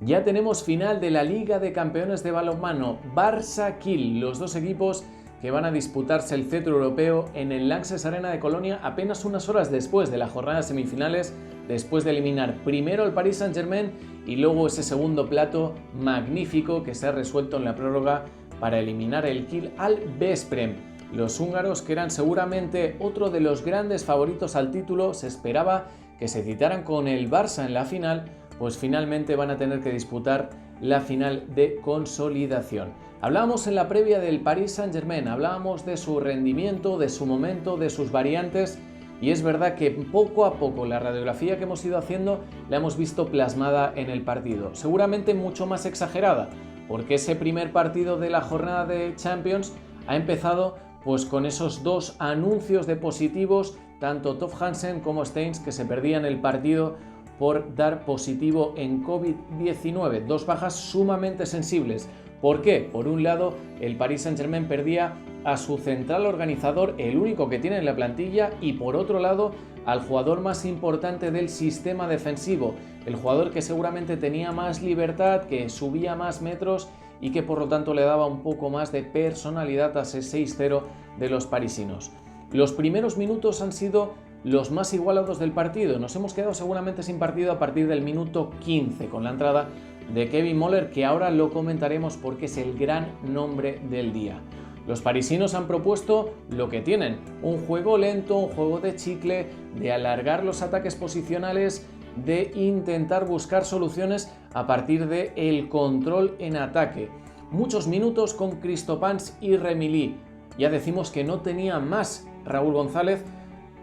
Ya tenemos final de la Liga de Campeones de Balonmano, Barça-Kiel, los dos equipos que van a disputarse el cetro europeo en el Lanxess Arena de Colonia apenas unas horas después de la jornada de semifinales, después de eliminar primero al Paris Saint-Germain y luego ese segundo plato magnífico que se ha resuelto en la prórroga para eliminar el Kiel al Veszprém. Los húngaros, que eran seguramente otro de los grandes favoritos al título, se esperaba que se citaran con el Barça en la final, pues finalmente van a tener que disputar la final de consolidación. Hablábamos en la previa del Paris Saint-Germain, hablábamos de su rendimiento, de su momento, de sus variantes, y es verdad que poco a poco la radiografía que hemos ido haciendo la hemos visto plasmada en el partido, seguramente mucho más exagerada, porque ese primer partido de la jornada de Champions ha empezado pues con esos dos anuncios de positivos, tanto Tove Hansen como Steins, que se perdían el partido por dar positivo en COVID-19, dos bajas sumamente sensibles. ¿Por qué? Por un lado, el Paris Saint-Germain perdía a su central organizador, el único que tiene en la plantilla, y por otro lado, al jugador más importante del sistema defensivo, el jugador que seguramente tenía más libertad, que subía más metros y que por lo tanto le daba un poco más de personalidad a ese 6-0 de los parisinos. Los primeros minutos han sido los más igualados del partido. Nos hemos quedado seguramente sin partido a partir del minuto 15 con la entrada de Kevin Moller, que ahora lo comentaremos porque es el gran nombre del día. Los parisinos han propuesto lo que tienen, un juego lento, un juego de chicle, de alargar los ataques posicionales, de intentar buscar soluciones a partir del control en ataque. Muchos minutos con Cristopans y Remilly. Ya decimos que no tenía más Raúl González,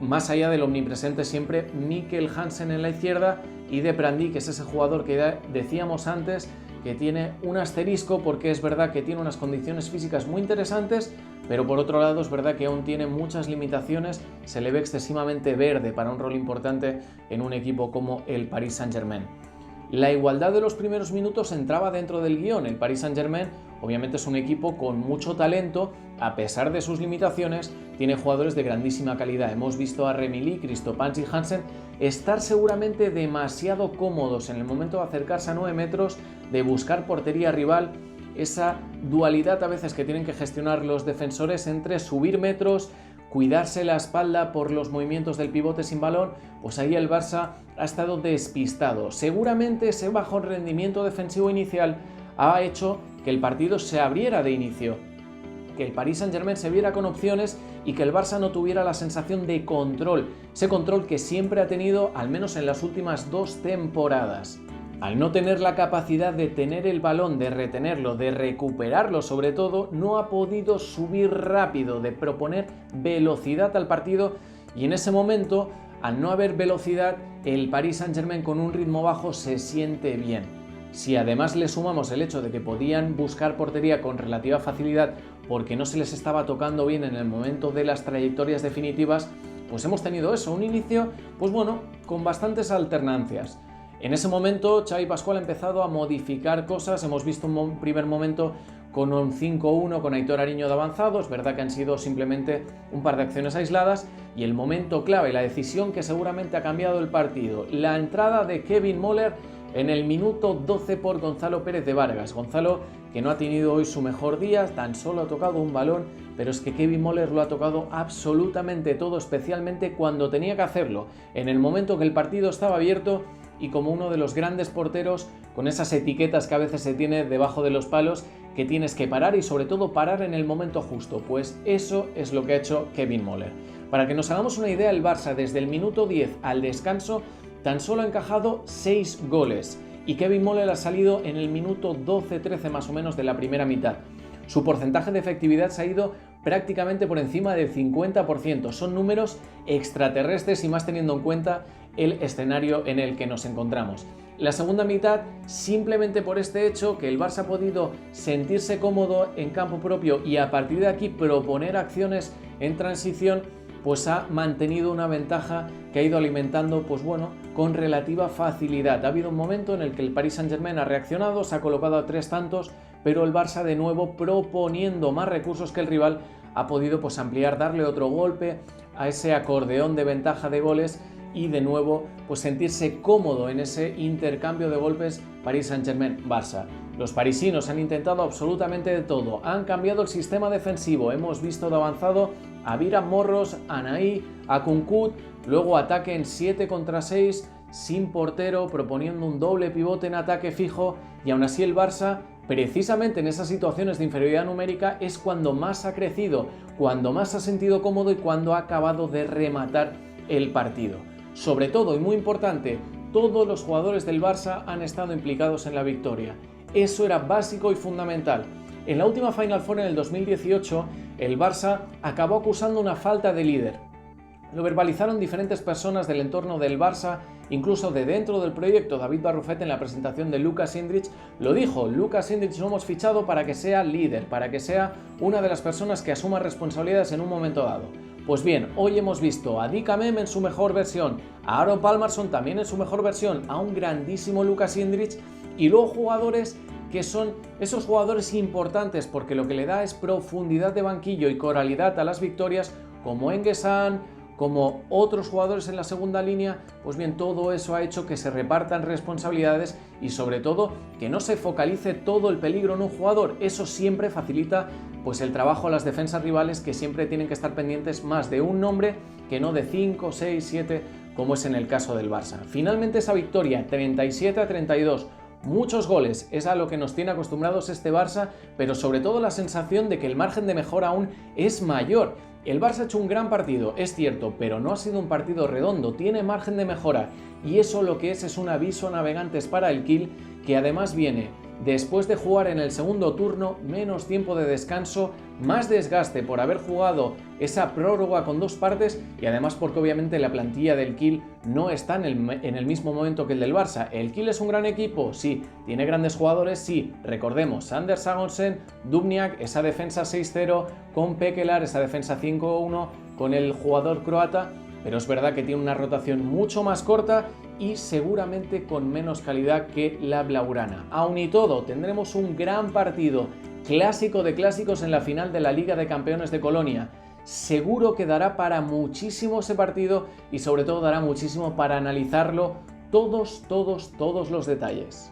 más allá del omnipresente siempre Mikkel Hansen en la izquierda y de Prandi, que es ese jugador que decíamos antes que tiene un asterisco, porque es verdad que tiene unas condiciones físicas muy interesantes, pero por otro lado es verdad que aún tiene muchas limitaciones, se le ve excesivamente verde para un rol importante en un equipo como el Paris Saint-Germain. La igualdad de los primeros minutos entraba dentro del guión. El Paris Saint-Germain obviamente es un equipo con mucho talento, a pesar de sus limitaciones, tiene jugadores de grandísima calidad. Hemos visto a Remilly, Cristopans y Hansen estar seguramente demasiado cómodos en el momento de acercarse a 9 metros, de buscar portería rival, esa dualidad a veces que tienen que gestionar los defensores entre subir metros, cuidarse la espalda por los movimientos del pivote sin balón, pues ahí el Barça ha estado despistado. Seguramente ese bajo rendimiento defensivo inicial ha hecho que el partido se abriera de inicio, que el Paris Saint-Germain se viera con opciones y que el Barça no tuviera la sensación de control, ese control que siempre ha tenido, al menos en las últimas 2 temporadas. Al no tener la capacidad de tener el balón, de retenerlo, de recuperarlo sobre todo, no ha podido subir rápido, de proponer velocidad al partido, y en ese momento, al no haber velocidad, el Paris Saint-Germain con un ritmo bajo se siente bien. Si además le sumamos el hecho de que podían buscar portería con relativa facilidad porque no se les estaba tocando bien en el momento de las trayectorias definitivas, pues hemos tenido eso, un inicio, pues bueno, con bastantes alternancias. En ese momento Xavi Pascual ha empezado a modificar cosas, hemos visto un primer momento con un 5-1 con Aitor Ariño de avanzado, es verdad que han sido simplemente un par de acciones aisladas, y el momento clave, la decisión que seguramente ha cambiado el partido, la entrada de Kevin Moller en el minuto 12 por Gonzalo Pérez de Vargas. Gonzalo, que no ha tenido hoy su mejor día, tan solo ha tocado un balón, pero es que Kevin Moller lo ha tocado absolutamente todo, especialmente cuando tenía que hacerlo, en el momento que el partido estaba abierto y como uno de los grandes porteros, con esas etiquetas que a veces se tiene debajo de los palos, que tienes que parar y sobre todo parar en el momento justo. Pues eso es lo que ha hecho Kevin Moller. Para que nos hagamos una idea, el Barça desde el minuto 10 al descanso tan solo ha encajado 6 goles y Kevin Moller ha salido en el minuto 12-13 más o menos de la primera mitad. Su porcentaje de efectividad se ha ido prácticamente por encima del 50%. Son números extraterrestres y más teniendo en cuenta el escenario en el que nos encontramos. La segunda mitad, simplemente por este hecho, que el Barça ha podido sentirse cómodo en campo propio y a partir de aquí proponer acciones en transición, pues ha mantenido una ventaja que ha ido alimentando, pues bueno, con relativa facilidad. Ha habido un momento en el que el Paris Saint-Germain ha reaccionado, se ha colocado a 3 tantos, pero el Barça de nuevo, proponiendo más recursos que el rival, ha podido pues ampliar, darle otro golpe a ese acordeón de ventaja de goles y de nuevo pues sentirse cómodo en ese intercambio de golpes Paris Saint-Germain-Barça. Los parisinos han intentado absolutamente de todo, han cambiado el sistema defensivo, hemos visto de avanzado a Vira Morros, a Naí, a Kuncut, luego ataque en 7 contra 6, sin portero, proponiendo un doble pivote en ataque fijo, y aún así el Barça, precisamente en esas situaciones de inferioridad numérica, es cuando más ha crecido, cuando más se ha sentido cómodo y cuando ha acabado de rematar el partido. Sobre todo, y muy importante, todos los jugadores del Barça han estado implicados en la victoria. Eso era básico y fundamental. En la última Final Four en el 2018, el Barça acabó acusando una falta de líder. Lo verbalizaron diferentes personas del entorno del Barça, incluso de dentro del proyecto. David Barrufet, en la presentación de Luka Šindrić, lo dijo: Luka Šindrić lo hemos fichado para que sea líder, para que sea una de las personas que asuma responsabilidades en un momento dado. Pues bien, hoy hemos visto a Dika Mem en su mejor versión, a Aaron Palmerson también en su mejor versión, a un grandísimo Luka Šindrić, y luego jugadores que son esos jugadores importantes porque lo que le da es profundidad de banquillo y coralidad a las victorias, como Engesan, como otros jugadores en la segunda línea. Pues bien, todo eso ha hecho que se repartan responsabilidades y sobre todo que no se focalice todo el peligro en un jugador. Eso siempre facilita pues el trabajo a las defensas rivales, que siempre tienen que estar pendientes más de un nombre que no de 5, 6, 7, como es en el caso del Barça. Finalmente esa victoria, 37-32, muchos goles, es a lo que nos tiene acostumbrados este Barça, pero sobre todo la sensación de que el margen de mejora aún es mayor. El Barça ha hecho un gran partido, es cierto, pero no ha sido un partido redondo, tiene margen de mejora, y eso lo que es un aviso a navegantes para el Kiel, que además viene después de jugar en el segundo turno, menos tiempo de descanso, más desgaste por haber jugado esa prórroga con 2 partes, y además porque obviamente la plantilla del Kiel no está en el mismo momento que el del Barça. ¿El Kiel es un gran equipo? Sí. ¿Tiene grandes jugadores? Sí. Recordemos, Sander Sagosen, Dubniak, esa defensa 6-0 con Pekelar, esa defensa 5-1 con el jugador croata, pero es verdad que tiene una rotación mucho más corta y seguramente con menos calidad que la blaugrana. Aun y todo, tendremos un gran partido, clásico de clásicos, en la final de la Liga de Campeones de Colonia. Seguro que dará para muchísimo ese partido y sobre todo dará muchísimo para analizarlo todos los detalles.